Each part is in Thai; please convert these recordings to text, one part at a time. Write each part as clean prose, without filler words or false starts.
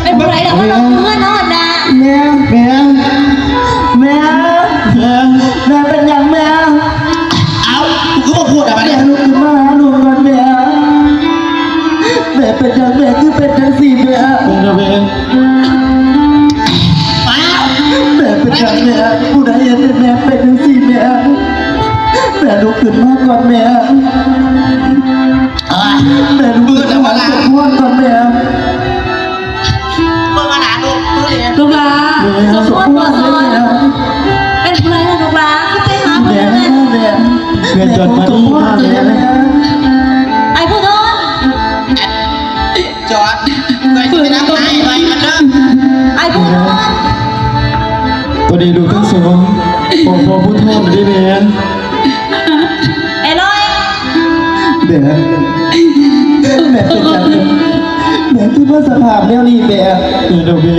เป็นผู้ไรเราก็ต้องเพื่อนนอนนะแม่เป็นอย่างแม่เอากูก็พูดอะไร แม่ เนี่ย ลูกขึ้นมาหาลูกก่อนแม่เป็นอย่างแม่คือเป็นจังสี่แม่เป็นระเบียงแม่เป็นอย่างแม่ผู้ใดเห็นแม่เป็นจังสี่แม่ลูกขึ้นมาก่อนแม่แม่ลูกขึ้นมาสมพรก่อนแม่ มึงมาหาลูกมึงเลย ลูกหลาสม ส พ ม ร พ บ่ ร ซ เล อย ย เป็นผู้ไรล่ะลูกหลาก็ไปหาเพื่ แม่ อน แม่แม่จดมาดีมากเลย ไอ้ผู้นอน จอดเคยจะไปนั่งไหนไปมันเริ่ม ไอ้ผู้นอน พอดีดูทั้งสองพอพูดโทษได้แม่ ไอ้ลอย แม่เป็นอย่างนี้แม่คิดว่าสภาพแนวนี้แม่เดี๋ยวแม่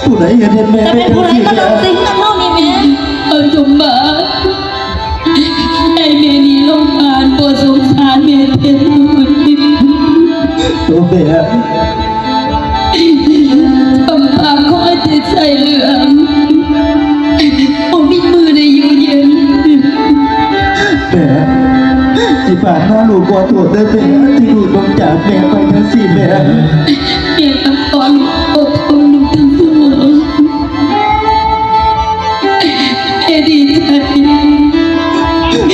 ผู้ใดเห็นแม่ จะ เป็ เป็น นผู้ไร ที่ ก็ แม่ ต้องซิงกันเท่านี้แม่ สมบัติไอ้เมนี่ลงผ่านปวดสงสารเมเป็นคนที่ ตัวแม่ ทำปากคอยติดใส่เหลืองผมมีมือในอยู่เย็น แม่ที่ผ่านมาลูกขอโทษได้แม่ที่ลูกต้องจากแม่ไปทั้งสี่แม่ เมียต้องขออดทนลูกทั้งสองเอดีใจ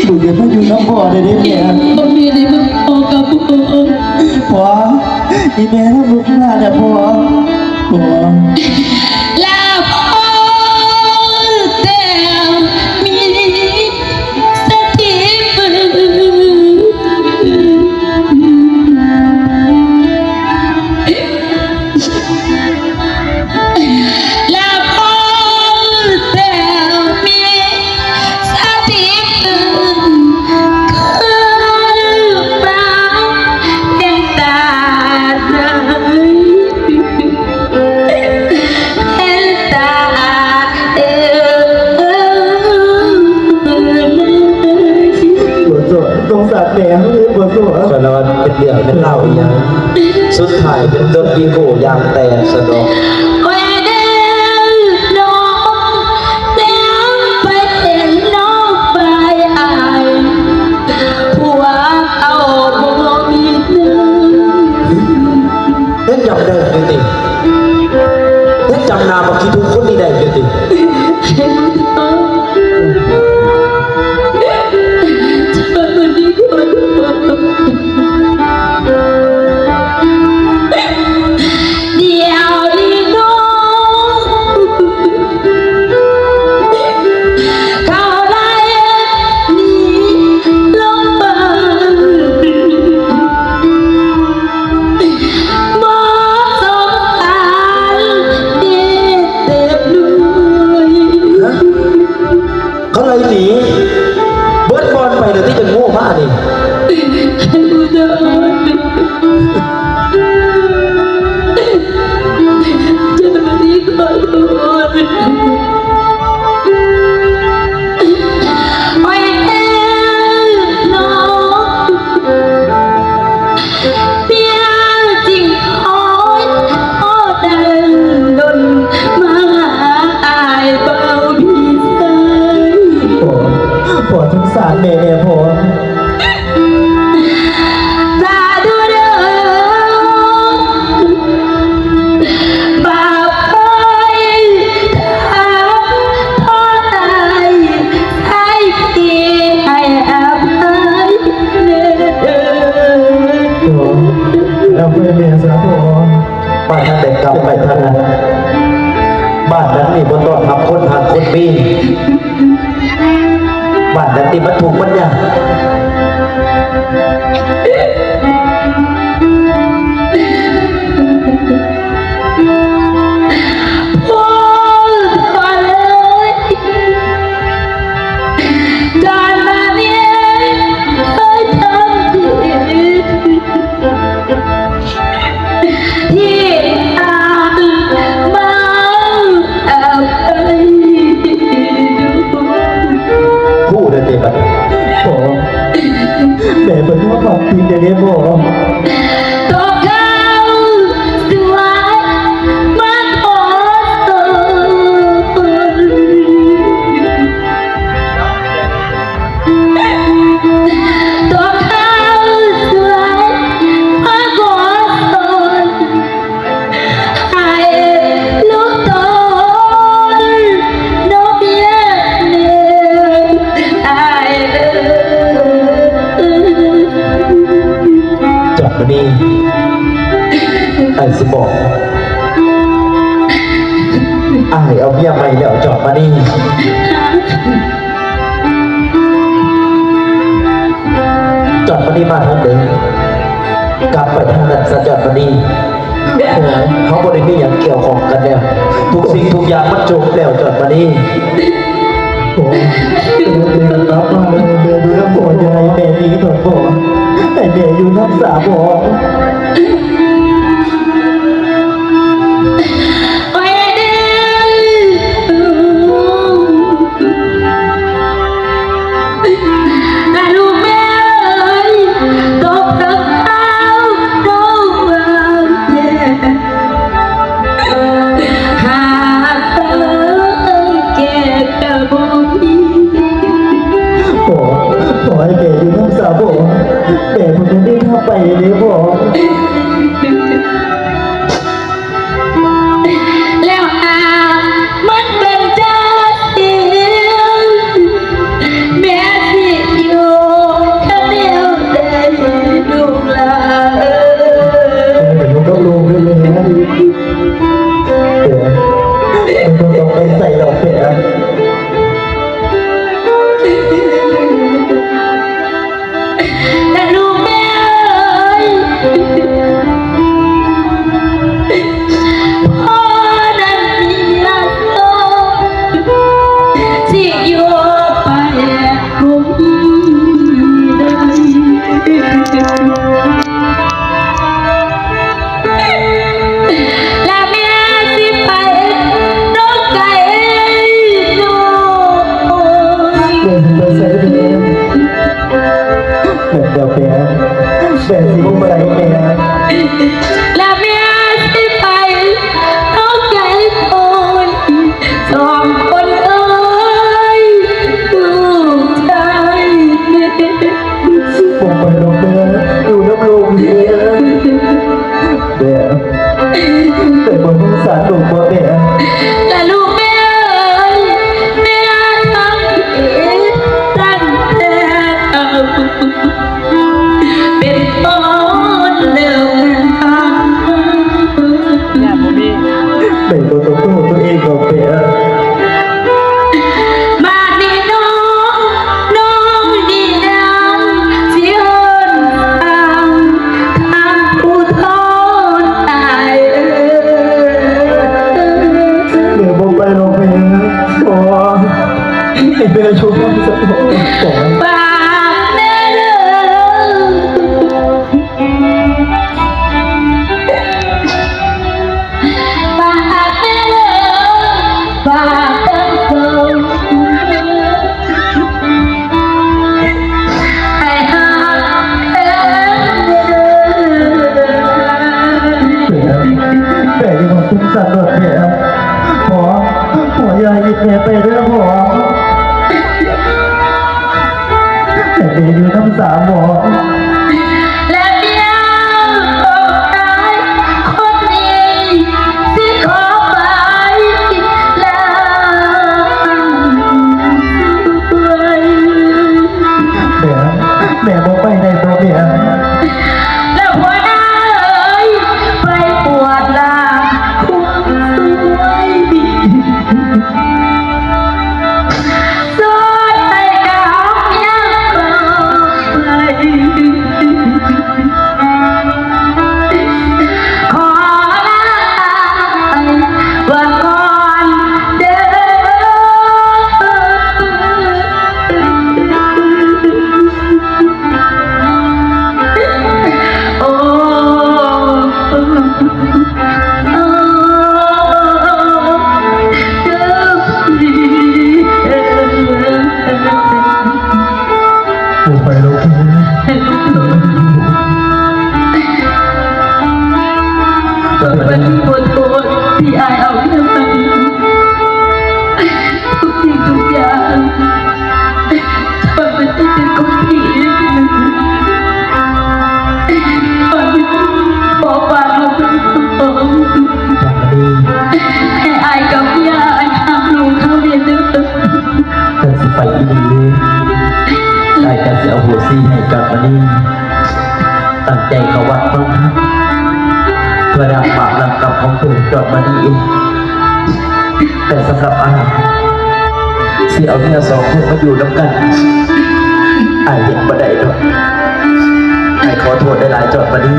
ลูกอย่ามาอยู่น้ำบ่อได้แม่ ผมเมียได้มาพอกับผม พออีแม่ถ้าลูกพลาดอะพอ ลาพอแต่มีสติปืลาพอแต่มีสติปืคือเปล่ายังตาไหน เห็นตาปวดตัวตรงสารแม่ปวดตัว ก็นอนเป็นเดือดเป็นเหล่าอีหยังสุดท้ายเป็นต้นปีโกยางแตกสะดอก แหวนเดินน้องแต้มไปเห็นน้องไปอายผัวเอาบ่มีเนื้อ เฮ็ดจำได้จริงๆเฮ็ดจำนาบักคิดทุกคนนี่ได้จริง เห็นน้องเธอคนนี้คนเดียวนี้น้องเขาไล่หนีลงไปมองสงสารเด็กเต็มด้วย ๆเขาเลยหนีเบิดบอลไปเลยที่จะโง่มากนี่ อุดรจะมาที่ขอโทษไว้แค่น้องเพียงจริงคอยโอ้ดันดนมาหาอายเบาพี่ใส ปวดสงสารแม่พอ สาธุเด้อบาปเคยทำพ่อตายให้พี่ให้อภัยเด้อ แล้วเพื่อนแม่สาพอ บ้านนั้นแต่กลับไปทางนั้นบ้านนั้นนี่บนต้อนรับคนหักคนมีบ้านนั้นนี่มันถูกมันยาก พ่อมาเลยจานมาเนี่ยเคยทำผิดที่อาจมาเอาไปดู คู่เดินเต็มไป พอแม่เป็นว่าปรับปีเดี๋ยวนี้พอ จอดมานี่จอดมานี่บ้านท่านเดินกลับไปทางนั้นซะจอดมานี่เขาบริมีอย่างเกี่ยวของกันแล้วทุกสิ่งทุกอย่างมันจบแล้วจอดมานี่โอ้เดินรับมาเดินดูน้ำฝนยังไงแม่นี้ถอดบ่ไอแม่อยู่น้ำสาบ่ ไปเด้อลูกแม่ตกทั้งเท้าน้องวางแย่หากเธอแก่กะบ่มี ขอให้แม่อยู่น้ำสาบ่แม่ผมได้ทำไปเลยบ่ แล้วหากมันเป็นเจ้าเดียวแม่สิอยู่แค่เดียวได้ลูกหลาน แต่ผมต้องรู้ด้วยเลยนะมันต้องไปใส่ดอกเบี้ย แต่ลูกแม่พ่อนั้นมีรักโตสิอยู่ไปคงได้ และแม่สิไปน้องไก่ลูก เดินไปใส่เบี้ยแบบดอกเบี้ยแบบสิบุ้งอะไรแม่ และแม่สิไปน้องไก่คนสองคนเอ้ยลูกชาย ผมไปดอกเบี้ยอยู่น้ำลงเบี้ยเบี้ยแต่บนท้องสารถูกบ่เบี้ย และลูกแม่เอ้ยแม่ทำผิดตั้งแต่เกิดเป็นต้นเดิมทาง เป็นตัวตัวเองดอกเบี้ย มาดีน้องดีดังเสียงทางผู้ทนตายเดี๋ยวผมไปโรงพยาบาลขอให้เป็นชุมนุมสมองของ ปากแม่ปากแม่ปากตั้งโตให้หาแม่แต่ยังคงคุ้มสั่นดอกเบี้ยหัวยายยิบแม่ไปเรื่องหัวแต่เดี๋ยวอยู่น้ำสามหัว และเดียวคนตายคนนี้ที่ขอไปแล้วแม่บอกไปในตัวเบี้ย แล้วหัวหน้าเอ้ยไปปวดลาความสวยสดให้กับยังไปขอลาว่าก่อนเด้อ โอ้ผมไปโรงพยาบาล วันที่ปวดตัวที่อายเอาเรื่องไปทุกสิ่งทุกอย่างมันเป็นที่เป็นของพี่บอกว่าเราเป็นคน จากนี้ ให้อายกับยายทำลูกเขาเรียนเรื่อง กันสิไปอีดีได้กันสิเอาหัวซี่ให้จอดมานี่ตั้งใจเขาวัดบ้างครับเพื่อดับบาปนำกรรมของตัวจอดมานี่เอง แต่สำหรับอาสิเอาเนี่ยสองคนมาอยู่น้ำกันอายเห็นบ่ได้ดอกอายขอโทษได้หลายจอดมาดี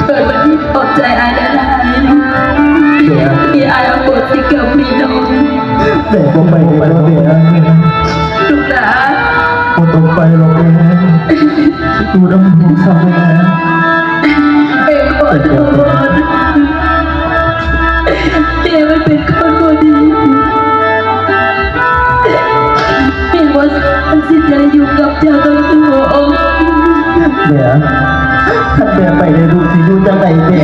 เปิดวันที่ปลอบใจอายได้หลายที่อายเอาบทที่เกิดพี่น้อง แต่ก็ไปในวันเดียว ลูกหลาน ก็ต้องไปหรอกแม่ดูน้ำหูทำแม่ เอ็ขอโทษเอ็มันเป็นคนบ่ดีเอ็ว่ามันสิจะอยู่กับเจ้าต้องสู้อง แม่ท่านแม่ไปในรูปที่ดูจังไหนแม่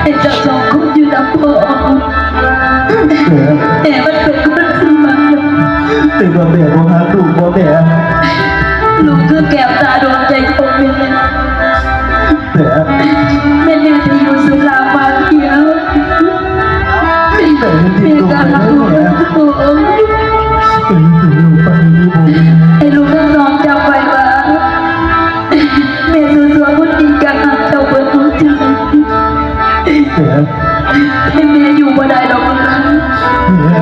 เอ็เจ้าสองคนอยู่นำพ่อ แม่ เอ็มันเป็นคนที่มัน แต่ว่าแม่บ่หาลูกบ่แม่ ลูกคือแก้วตาดวงใจของแม่ แม่ แม่จะอยู่สุรามาเดียว แม่ที่ แม่ ตรง ก็ ไป รั แล้ ก ว ลูก แม่ โอ้ เป็นสิ่งลูกไปนี่บ่ ไอ้ลูกทั้งสองจำไว้ว่าแม่สู้ๆพูดจริงกันนะเจ้าเปิดหัวใจ แม่ ให้แม่อยู่บ่ได้ดอกนะ แม่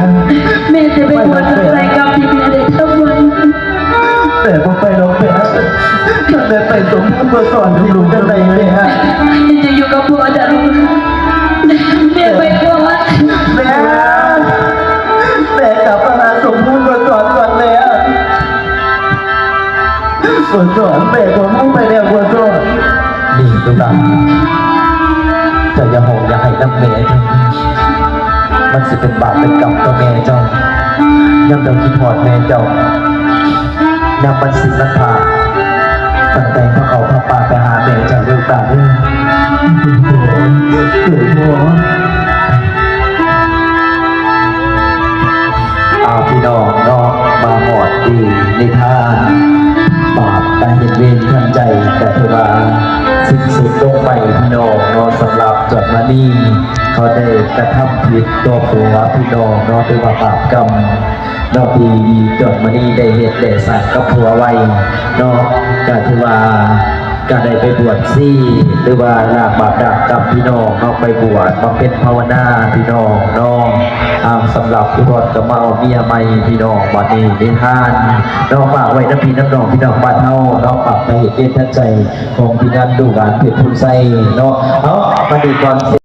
แม่จะไปบวชใส่กรรมที่แม่ได้ทำไว้ แต่บ่ไปหรอกแม่ท่านแม่ไปสมบูรณ์เพื่อสอนลูกจังไหนแม่ แม่จะอยู่กับพ่อจะลูกแม่ไปก่อน แม่แม่กลับมาหาสมบูรณ์เพื่อสอนก่อนแม่เพื่อสอนแม่ผมมุ่งไปแล้วเพื่อสอน นี่ลูกหลานเจ้าอย่าโหงอย่าให้น้ำแม่เจ้ามันสิเป็นบาปเป็นกรรมต่อแม่เจ้าย่ำเจ้าคิดหอดแม่เจ้าย่ำมันสิมันผ่าตั้งแต่พระเขาพระป่าไปหาแม่เจ้าลูกหลานเลย เกิดหัว เอาพี่น้องเนาะมาหอดดีในท่านบาปแต่เห็นเวรทันใจแต่เทวาสิ้นสุดลงไปพี่น้องเนาะสำหรับจดมานี่เขาได้กระทำผิดตัวผัวพี่น้องเนาะเป็นว่าบาปกรรมเนาะที่จดมานี่ได้เหตุได้สัตว์กับผัวไว้เนาะก็ถือว่าก็ได้ไปบวชซี่หรือว่าลากบาปดักกับพี่น้องเนาะไปบวชมาเป็นภาวนาพี่น้องเนาะสำหรับผู้ทอดก็มาเอาเมียใหม่พี่น้องวันนี้ในท่านเนาะฝากไว้น้ำพี่น้ำน้องพี่น้องบ้านเฮาเนาะฝากไปเหตุเป็นทันใจของพี่นันดูการเพชรพุนไซเนาะเอามาดีก่อน